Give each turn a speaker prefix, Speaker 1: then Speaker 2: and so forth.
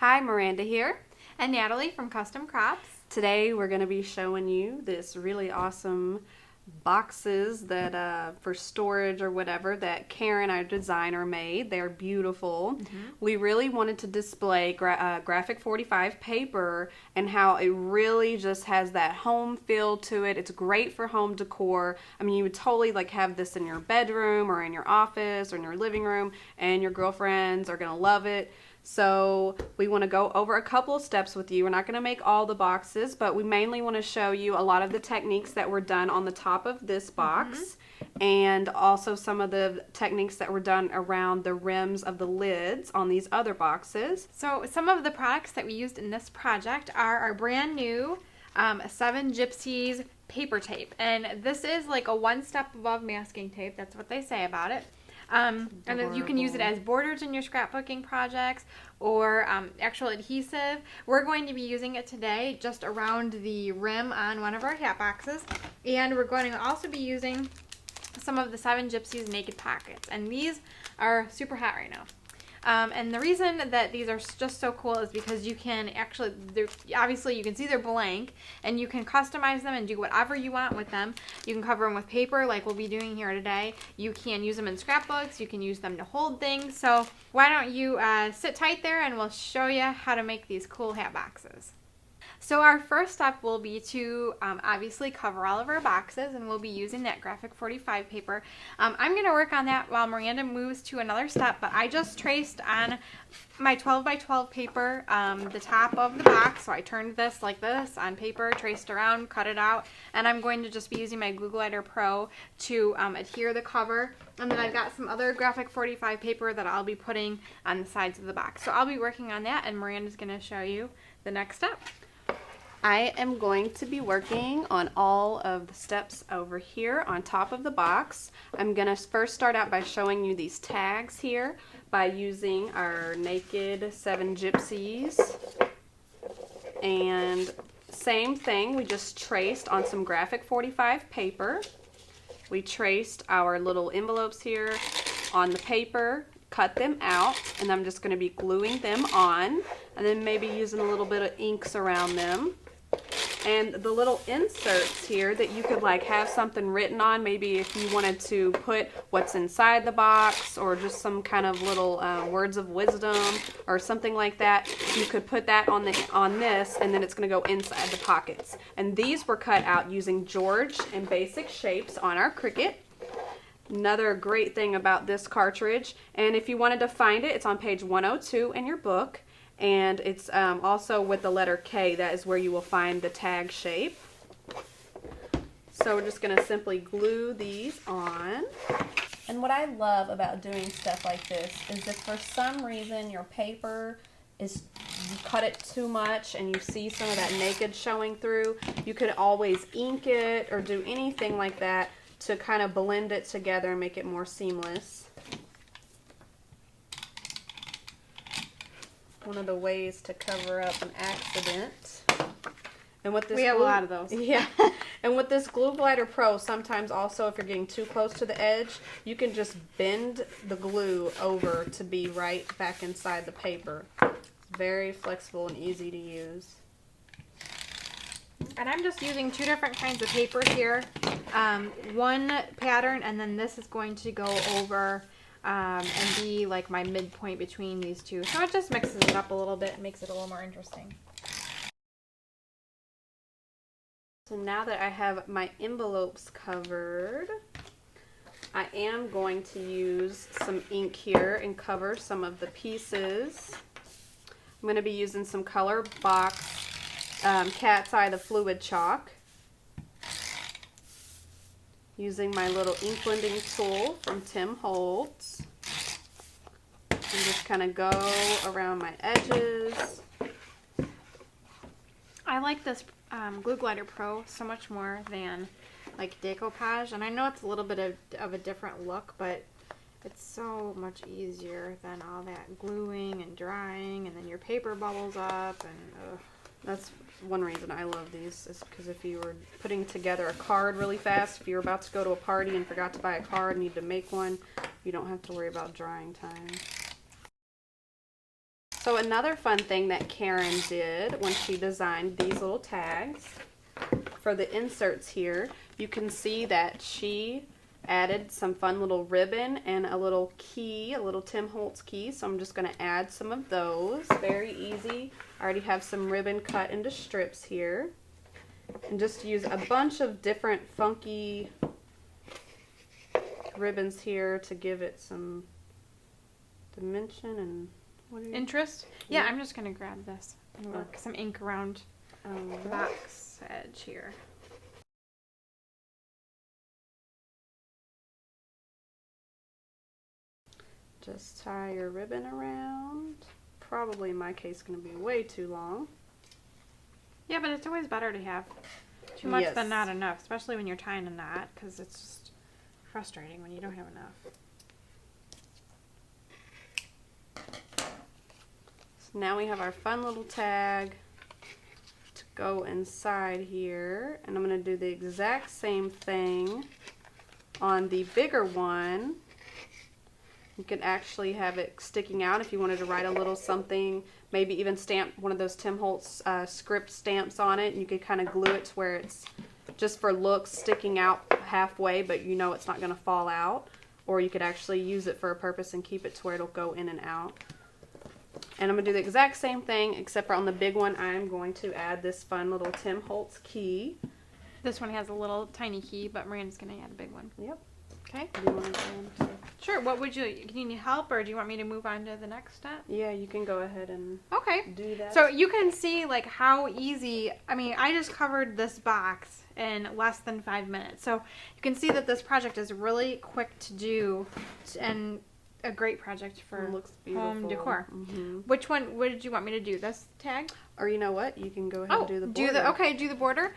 Speaker 1: Hi, Miranda here.
Speaker 2: And Natalie from Custom Crops.
Speaker 1: Today we're going to be showing you this really awesome boxes that for storage or whatever that Karen, our designer, made. They're beautiful. We really wanted to display graphic 45 paper and how it really just has that home feel to it. It's great for home decor. I mean, you would totally like have this in your bedroom or in your office or in your living room, and your girlfriends are going to love it. So we want to go over a couple of steps with you. We're not going to make all the boxes, but we mainly want to show you a lot of the techniques that were done on the top of this box, and also some of the techniques that were done around the rims of the lids on these other boxes.
Speaker 2: So some of the products that we used in this project are our brand new 7 Gypsies paper tape. And this is like a one step above masking tape. That's what they say about it. And you can use it as borders in your scrapbooking projects or actual adhesive. We're going to be using it today just around the rim on one of our hat boxes. And we're going to also be using some of the 7 Gypsies naked pockets. And these are super hot right now. And the reason that these are just so cool is because you can actually, obviously you can see they're blank, and you can customize them and do whatever you want with them. You can cover them with paper like we'll be doing here today. You can use them in scrapbooks. You can use them to hold things. So why don't you sit tight there and we'll show you how to make these cool hat boxes. So our first step will be to obviously cover all of our boxes, and we'll be using that graphic 45 paper. I'm going to work on that while Miranda moves to another step, but I just traced on my 12 by 12 paper the top of the box. So I turned this like this on paper, traced around, cut it out, and I'm going to just be using my Glue Glider Pro to adhere the cover. And then I've got some other graphic 45 paper that I'll be putting on the sides of the box. So I'll be working on that, and Miranda's going to show you the next step.
Speaker 1: I am going to be working on all of the steps over here on top of the box. I'm going to first start out by showing you these tags here by using our naked 7 Gypsies. And same thing, we just traced on some graphic 45 paper. We traced our little envelopes here on the paper, cut them out, and I'm just going to be gluing them on, and then maybe using a little bit of inks around them. And the little inserts here that you could like have something written on, maybe if you wanted to put what's inside the box or just some kind of little words of wisdom or something like that, you could put that on this, and then it's going to go inside the pockets. And these were cut out using George and Basic Shapes on our Cricut. Another great thing about this cartridge, and if you wanted to find it, it's on page 102 in your book. And it's also with the letter K. That is where you will find the tag shape. So we're just going to simply glue these on. And what I love about doing stuff like this is if for some reason your paper is, you cut it too much and you see some of that naked showing through, you could always ink it or do anything like that to kind of blend it together and make it more seamless. One of the ways to cover up an accident. And with this
Speaker 2: we have a lot of those.
Speaker 1: Yeah. And with this Glue Glider Pro, sometimes also if you're getting too close to the edge, you can just bend the glue over to be right back inside the paper. It's very flexible and easy to use.
Speaker 2: And I'm just using 2 different kinds of paper here. One pattern, and then this is going to go over and be like my midpoint between these two. So it just mixes it up a little bit and makes it a little more interesting.
Speaker 1: So now that I have my envelopes covered, I am going to use some ink here and cover some of the pieces. I'm going to be using some Color Box Cat's Eye, the fluid chalk. Using my little ink blending tool from Holtz. And just kind of go around my edges.
Speaker 2: I like this Glue Glider Pro so much more than like decoupage, and I know it's a little bit of a different look, but it's so much easier than all that gluing and drying, and then your paper bubbles up, and
Speaker 1: that's one reason I love these, is because if you were putting together a card really fast, if you were about to go to a party and forgot to buy a card and need to make one, you don't have to worry about drying time. So another fun thing that Karen did when she designed these little tags for the inserts here, you can see that she added some fun little ribbon and a little key, a little Tim Holtz key. So I'm just going to add some of those. Very easy. I already have some ribbon cut into strips here. And just use a bunch of different funky ribbons here to give it some dimension and
Speaker 2: interest. Yeah, I'm just gonna grab this and work some ink around the box edge here.
Speaker 1: Just tie your ribbon around. Probably in my case going to be way too long.
Speaker 2: Yeah, but it's always better to have too much than not enough, especially when you're tying a knot, because it's just frustrating when you don't have enough.
Speaker 1: So now we have our fun little tag to go inside here, and I'm going to do the exact same thing on the bigger one. You can actually have it sticking out if you wanted to write a little something, maybe even stamp one of those Tim Holtz script stamps on it, and you could kind of glue it to where it's just for looks sticking out halfway, but you know it's not going to fall out. Or you could actually use it for a purpose and keep it to where it'll go in and out. And I'm going to do the exact same thing, except for on the big one, I'm going to add this fun little Tim Holtz key.
Speaker 2: This one has a little tiny key, but Miranda's going to add a big one.
Speaker 1: Yep.
Speaker 2: Okay.
Speaker 1: Do you want to
Speaker 2: Sure. What would you need help, or do you want me to move on to the next step?
Speaker 1: Yeah, you can go ahead and do that.
Speaker 2: So you can see like how easy, I mean, I just covered this box in less than 5 minutes. So you can see that this project is really quick to do and a great project for home decor.
Speaker 1: Mm-hmm.
Speaker 2: Which one, what did you want me to do? This tag?
Speaker 1: Or you know what? You can go ahead and do the border.
Speaker 2: Do the border.